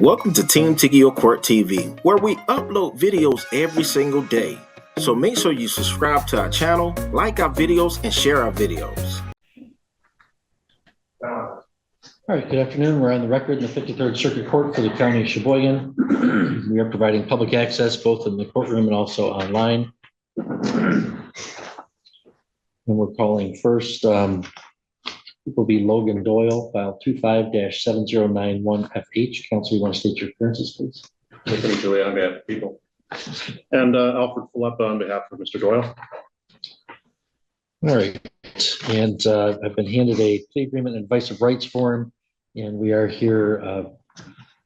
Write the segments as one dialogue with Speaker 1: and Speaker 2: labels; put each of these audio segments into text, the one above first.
Speaker 1: Welcome to Team Tiggio Court TV, where we upload videos every single day. So make sure you subscribe to our channel, like our videos, and share our videos.
Speaker 2: All right, good afternoon. We're on the record in the 53rd Circuit Court for the County of Sheboygan. We are providing public access both in the courtroom and also online. And we're calling first, it will be Logan Doyle, file 25-7091FH. Counsel, you want to state your appearances, please?
Speaker 3: Anthony Julia on behalf of people. And Alfred Filippa on behalf of Mr. Doyle.
Speaker 2: All right, and I've been handed a plea agreement and advice of rights form, and we are here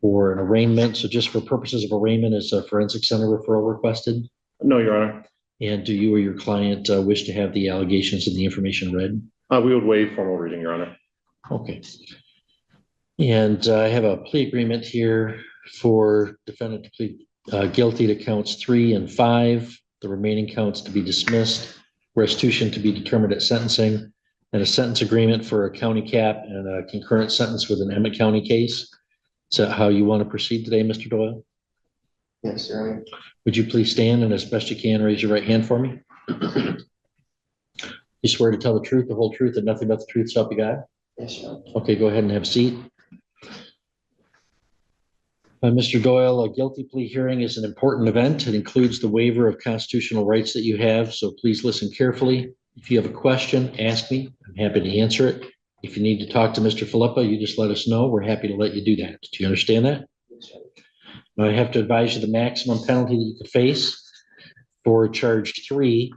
Speaker 2: for an arraignment. So just for purposes of arraignment, is a forensic center referral requested?
Speaker 3: No, Your Honor.
Speaker 2: And do you or your client wish to have the allegations and the information read?
Speaker 3: We would waive formal reading, Your Honor.
Speaker 2: Okay. And I have a plea agreement here for defendant to plead guilty to counts 3 and 5, the remaining counts to be dismissed, restitution to be determined at sentencing, and a sentence agreement for a county cap and a concurrent sentence with an Emmett County case. Is that how you want to proceed today, Mr. Doyle?
Speaker 4: Yes, Your Honor.
Speaker 2: Would you please stand and as best you can raise your right hand for me? You swear to tell the truth, the whole truth, and nothing but the truth, so help you God?
Speaker 4: Yes, Your Honor.
Speaker 2: Okay, go ahead and have a seat. Mr. Doyle, a guilty plea hearing is an important event. It includes the waiver of constitutional rights that you have, so please listen carefully. If you have a question, ask me. I'm happy to answer it. If you need to talk to Mr. Filippa, you just let us know. We're happy to let you do that. Do you understand that?
Speaker 4: Yes, Your Honor.
Speaker 2: Now, I have to advise you the maximum penalty that you could face for charge 3.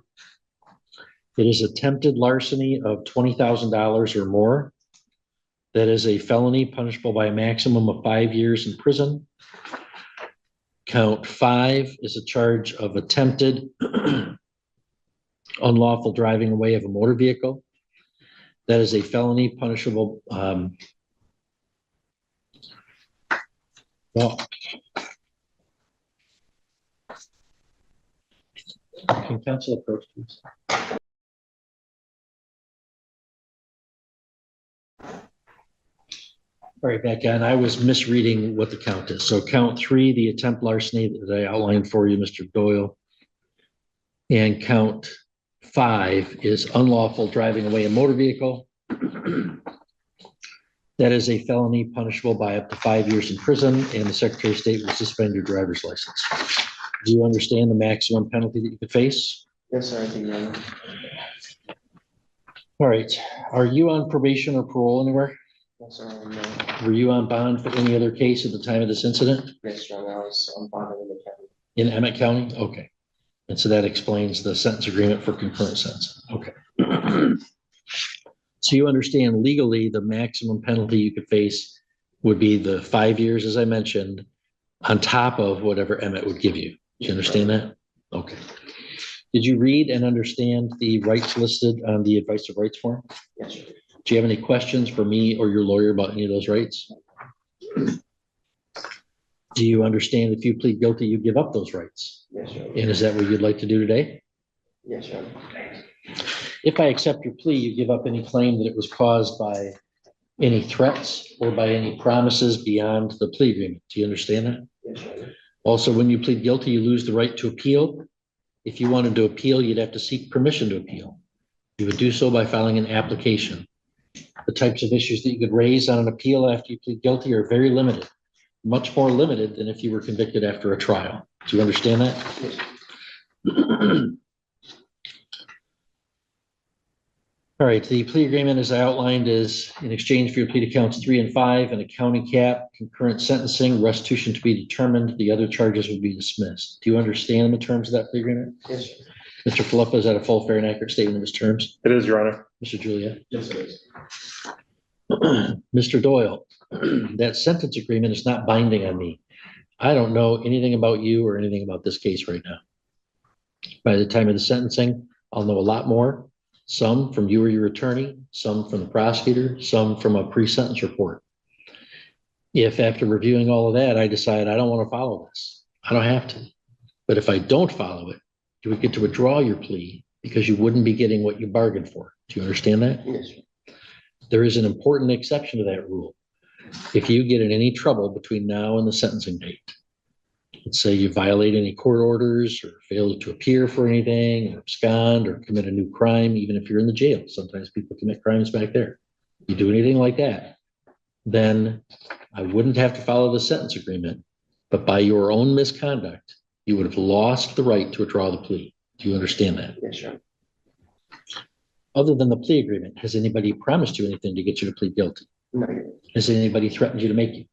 Speaker 2: It is attempted larceny of $20,000 or more. That is a felony punishable by a maximum of 5 years in prison. Count 5 is a charge of attempted unlawful driving away of a motor vehicle. That is a felony punishable. Can counsel approach, please? All right, back on. I was misreading what the count is. So count 3, the attempt larceny that I outlined for you, Mr. Doyle. And count 5 is unlawful driving away a motor vehicle. That is a felony punishable by up to 5 years in prison, and the Secretary of State will suspend your driver's license. Do you understand the maximum penalty that you could face?
Speaker 4: Yes, sir, I think, Your Honor.
Speaker 2: All right. Are you on probation or parole anywhere?
Speaker 4: Yes, sir, I know.
Speaker 2: Were you on bond for any other case at the time of this incident?
Speaker 4: Yes, Your Honor, I was on bond in the county.
Speaker 2: In Emmett County? Okay. And so that explains the sentence agreement for concurrent sentence. Okay. So you understand legally the maximum penalty you could face would be the 5 years, as I mentioned, on top of whatever Emmett would give you. Do you understand that? Okay. Did you read and understand the rights listed on the advice of rights form?
Speaker 4: Yes, sir.
Speaker 2: Do you have any questions for me or your lawyer about any of those rights? Do you understand if you plead guilty, you give up those rights?
Speaker 4: Yes, sir.
Speaker 2: And is that what you'd like to do today?
Speaker 4: Yes, Your Honor.
Speaker 2: If I accept your plea, you give up any claim that it was caused by any threats or by any promises beyond the plea agreement. Do you understand that?
Speaker 4: Yes, Your Honor.
Speaker 2: Also, when you plead guilty, you lose the right to appeal. If you wanted to appeal, you'd have to seek permission to appeal. You would do so by filing an application. The types of issues that you could raise on an appeal after you plead guilty are very limited, much more limited than if you were convicted after a trial. Do you understand that?
Speaker 4: Yes.
Speaker 2: All right, the plea agreement as I outlined is in exchange for your plea to counts 3 and 5 and a county cap, concurrent sentencing, restitution to be determined. The other charges would be dismissed. Do you understand the terms of that plea agreement?
Speaker 4: Yes, sir.
Speaker 2: Mr. Filippa, is that a full, fair, and accurate statement of his terms?
Speaker 3: It is, Your Honor.
Speaker 2: Mr. Julia?
Speaker 4: Yes, it is.
Speaker 2: Mr. Doyle, that sentence agreement is not binding on me. I don't know anything about you or anything about this case right now. By the time of the sentencing, I'll know a lot more. Some from you or your attorney, some from the prosecutor, some from a pre-sentence report. If after reviewing all of that, I decide I don't want to follow this, I don't have to. But if I don't follow it, you would get to withdraw your plea because you wouldn't be getting what you bargained for. Do you understand that?
Speaker 4: Yes, sir.
Speaker 2: There is an important exception to that rule. If you get in any trouble between now and the sentencing date, let's say you violate any court orders or fail to appear for anything, or abscond or commit a new crime, even if you're in the jail, sometimes people commit crimes back there. You do anything like that, then I wouldn't have to follow the sentence agreement, but by your own misconduct, you would have lost the right to withdraw the plea. Do you understand that?
Speaker 4: Yes, Your Honor.
Speaker 2: Other than the plea agreement, has anybody promised you anything to get you to plead guilty?
Speaker 4: No, Your Honor.
Speaker 2: Has anybody threatened you to make you?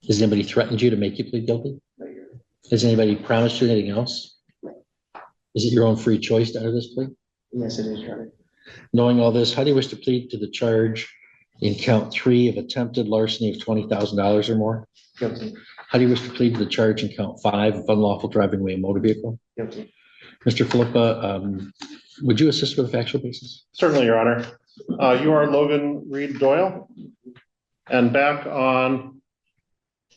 Speaker 2: Has anybody threatened you to make you plead guilty?
Speaker 4: No, Your Honor.
Speaker 2: Has anybody promised you anything else? Is it your own free choice to enter this plea?
Speaker 4: Yes, it is, Your Honor.
Speaker 2: Knowing all this, how do you wish to plead to the charge in count 3 of attempted larceny of $20,000 or more?
Speaker 4: Guilty.
Speaker 2: How do you wish to plead to the charge in count 5 of unlawful driving away a motor vehicle?
Speaker 4: Guilty.
Speaker 2: Mr. Philippa, would you assist with a factual basis?
Speaker 3: Certainly, Your Honor. You are Logan Reed Doyle. And back on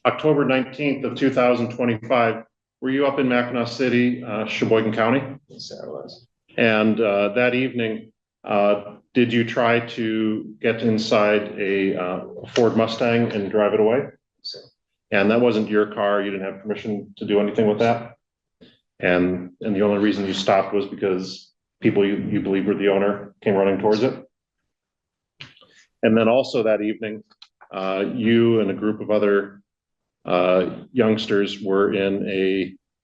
Speaker 3: October 19th of 2025, were you up in Mackinac City, Sheboygan County?
Speaker 4: Yes, sir, I was.
Speaker 3: And that evening, did you try to get inside a Ford Mustang and drive it away?
Speaker 4: Yes, sir.
Speaker 3: And that wasn't your car. You didn't have permission to do anything with that. And the only reason you stopped was because people you believe were the owner came running towards it. And then also that evening, you and a group of other youngsters were in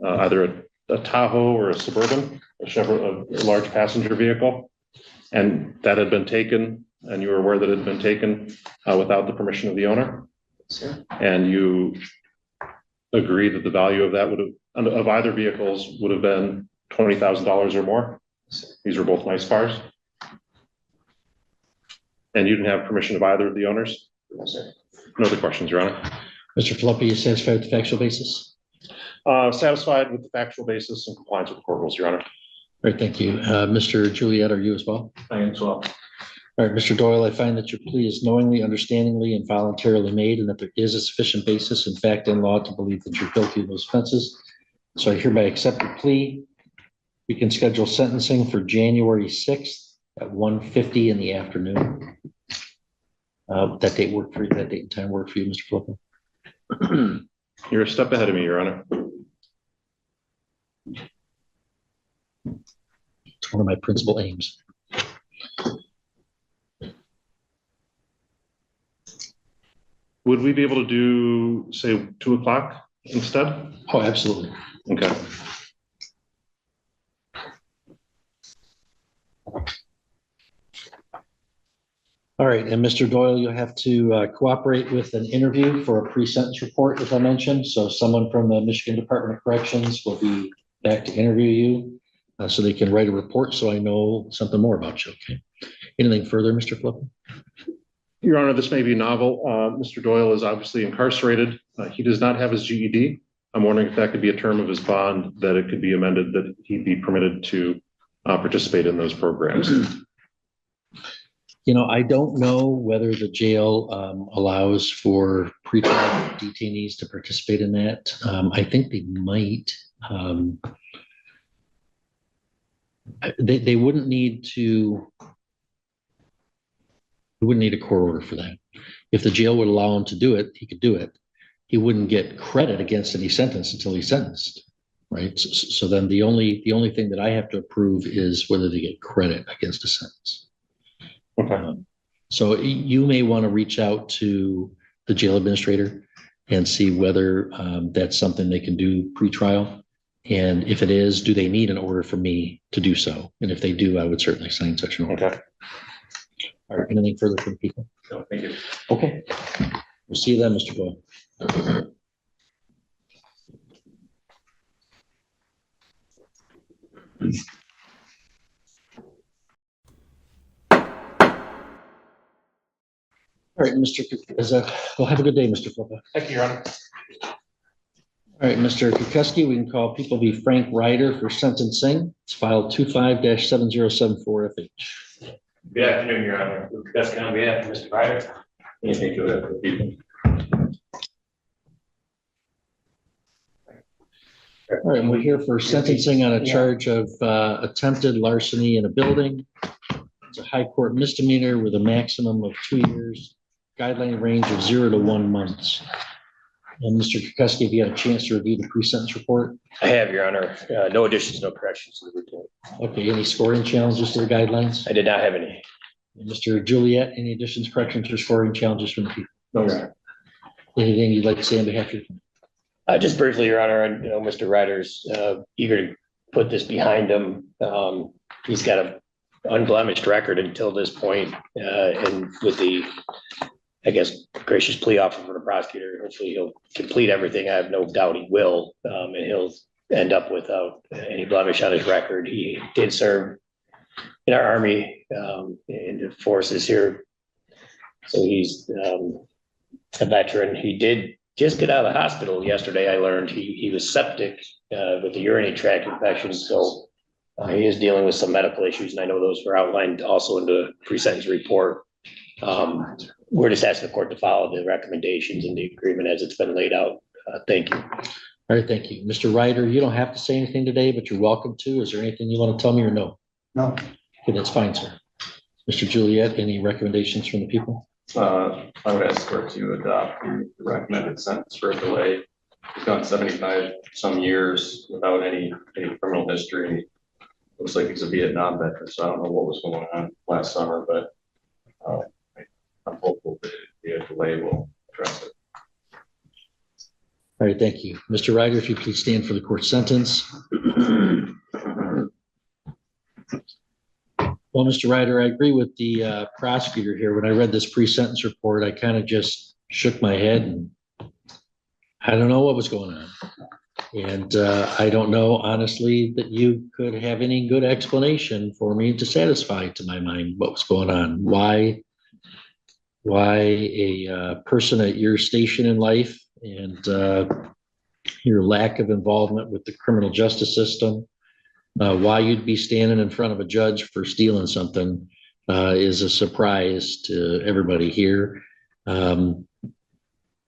Speaker 3: either a Tahoe or a Suburban, a Chevrolet, a large passenger vehicle. And that had been taken, and you were aware that it had been taken without the permission of the owner.
Speaker 4: Yes, sir.
Speaker 3: And you agree that the value of that of either vehicles would have been $20,000 or more.
Speaker 4: Yes, sir.
Speaker 3: These were both nice cars. And you didn't have permission of either of the owners?
Speaker 4: No, sir.
Speaker 3: No other questions, Your Honor.
Speaker 2: Mr. Philippa, you satisfied with the factual basis?
Speaker 3: Satisfied with the factual basis and compliance with the court rules, Your Honor.
Speaker 2: All right, thank you. Mr. Juliet, are you as well?
Speaker 3: I am as well.
Speaker 2: All right, Mr. Doyle, I find that your plea is knowingly, understandingly, and voluntarily made, and that there is a sufficient basis in fact and law to believe that you're guilty of those offenses. So I hereby accept your plea. We can schedule sentencing for January 6th at 1:50 in the afternoon. That date work for you? That date and time work for you, Mr. Philippa?
Speaker 3: You're a step ahead of me, Your Honor.
Speaker 2: It's one of my principal aims.
Speaker 3: Would we be able to do, say, 2 o'clock instead?
Speaker 2: Oh, absolutely.
Speaker 3: Okay.
Speaker 2: All right, and Mr. Doyle, you'll have to cooperate with an interview for a pre-sentence report, as I mentioned. So someone from the Michigan Department of Corrections will be back to interview you so they can write a report so I know something more about you, okay? Anything further, Mr. Philippa?
Speaker 3: Your Honor, this may be novel. Mr. Doyle is obviously incarcerated. He does not have his GED. I'm wondering if that could be a term of his bond, that it could be amended, that he'd be permitted to participate in those programs.
Speaker 2: You know, I don't know whether the jail allows for pretrial detainees to participate in that. I think they might. They wouldn't need to. We wouldn't need a court order for that. If the jail would allow him to do it, he could do it. He wouldn't get credit against any sentence until he's sentenced, right? So then the only thing that I have to approve is whether they get credit against a sentence.
Speaker 3: Okay.
Speaker 2: So you may want to reach out to the jail administrator and see whether that's something they can do pre-trial. And if it is, do they need an order from me to do so? And if they do, I would certainly sign such an order.
Speaker 3: Okay.
Speaker 2: All right, anything further from people?
Speaker 3: No, thank you.
Speaker 2: Okay. We'll see you then, Mr. Boyle. All right, well, have a good day, Mr. Flippa.
Speaker 3: Thank you, Your Honor.
Speaker 2: All right, Mr. Kukuski, we can call people v. Frank Ryder for sentencing. It's filed 25-7074 FH.
Speaker 5: Good afternoon, Your Honor. Luke Kukuski on behalf of Mr. Ryder. Anything to it for people.
Speaker 2: All right, and we're here for sentencing on a charge of attempted larceny in a building. It's a high court misdemeanor with a maximum of 2 years guideline range of 0 to 1 months. And Mr. Kukuski, have you had a chance to review the pre-sentence report?
Speaker 5: I have, Your Honor. No additions, no corrections to the report.
Speaker 2: Okay, any scoring challenges to the guidelines?
Speaker 5: I did not have any.
Speaker 2: Mr. Juliet, any additions, corrections, or scoring challenges from the people?
Speaker 4: No, Your Honor.
Speaker 2: Anything you'd like to say on behalf of your
Speaker 5: Just briefly, Your Honor, and Mr. Ryder's eager to put this behind him. He's got an unblemished record until this point, and with the, I guess, gracious plea offer from the prosecutor, hopefully he'll complete everything. I have no doubt he will, and he'll end up without any blemish on his record. He did serve in our Army, in the forces here, so he's a veteran. He did just get out of the hospital yesterday. I learned he was septic with the urinary tract infection, so he is dealing with some medical issues, and I know those were outlined also in the pre-sentence report. We're just asking the court to follow the recommendations in the agreement as it's been laid out. Thank you.
Speaker 2: All right, thank you. Mr. Ryder, you don't have to say anything today, but you're welcome to. Is there anything you want to tell me or no?
Speaker 4: No.
Speaker 2: Okay, that's fine, sir. Mr. Juliet, any recommendations from the people?
Speaker 6: I would ask the court to adopt the recommended sentence for a delay. He's gone 75 some years without any criminal history. Looks like he's a Vietnam veteran, so I don't know what was going on last summer, but I'm hopeful that the delay will address it.
Speaker 2: All right, thank you. Mr. Ryder, if you please stand for the court sentence. Well, Mr. Ryder, I agree with the prosecutor here. When I read this pre-sentence report, I kind of just shook my head and I don't know what was going on. And I don't know, honestly, that you could have any good explanation for me to satisfy, to my mind, what was going on. Why a person at your station in life and your lack of involvement with the criminal justice system, why you'd be standing in front of a judge for stealing something is a surprise to everybody here.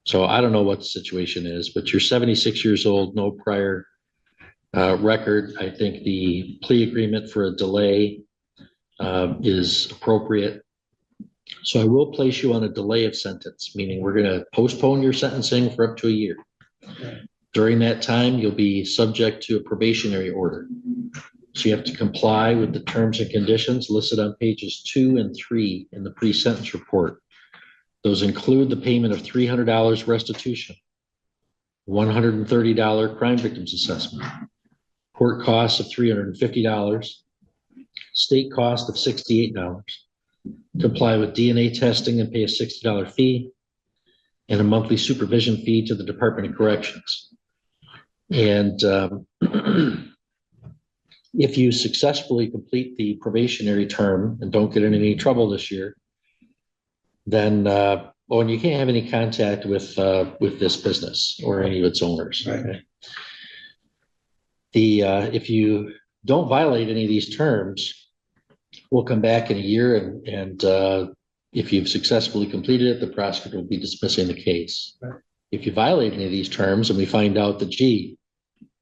Speaker 2: So I don't know what the situation is, but you're 76 years old, no prior record. I think the plea agreement for a delay is appropriate. So I will place you on a delay of sentence, meaning we're going to postpone your sentencing for up to a year. During that time, you'll be subject to a probationary order. So you have to comply with the terms and conditions listed on pages 2 and 3 in the pre-sentence report. Those include the payment of $300 restitution, $130 crime victims assessment, court costs of $350, state cost of $68, comply with DNA testing and pay a $60 fee, and a monthly supervision fee to the Department of Corrections. And if you successfully complete the probationary term and don't get in any trouble this year, then, and you can't have any contact with this business or any of its owners.
Speaker 4: Right.
Speaker 2: Okay? If you don't violate any of these terms, we'll come back in a year and if you've successfully completed it, the prosecutor will be dismissing the case.
Speaker 4: Right.
Speaker 2: If you violate any of these terms and we find out that, gee,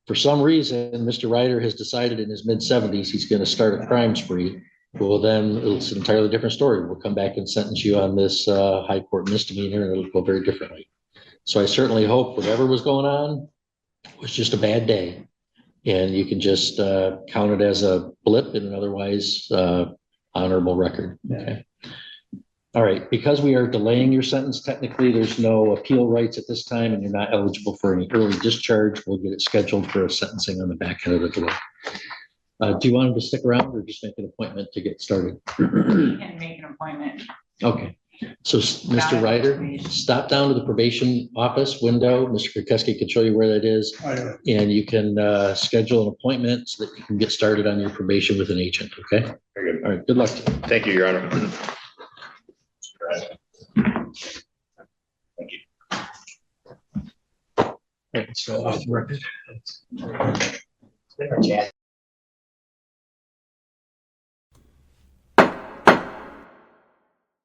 Speaker 2: for some reason, Mr. Ryder has decided in his mid-70s he's going to start a crime spree, well, then it's an entirely different story. We'll come back and sentence you on this high court misdemeanor, and it'll go very differently. So I certainly hope whatever was going on was just a bad day, and you can just count it as a blip in an otherwise honorable record. Okay. All right. Because we are delaying your sentence, technically there's no appeal rights at this time, and you're not eligible for any early discharge. We'll get it scheduled for a sentencing on the back end of the delay. Do you want him to stick around or just make an appointment to get started?
Speaker 7: And make an appointment.
Speaker 2: Okay. So Mr. Ryder, stop down to the probation office window. Mr. Kukuski can show you where that is. And you can schedule an appointment so that you can get started on your probation with an agent. Okay.
Speaker 5: Very good.
Speaker 2: All right. Good luck to you.
Speaker 5: Thank you, Your Honor. Thank you.
Speaker 2: All right, so off the record.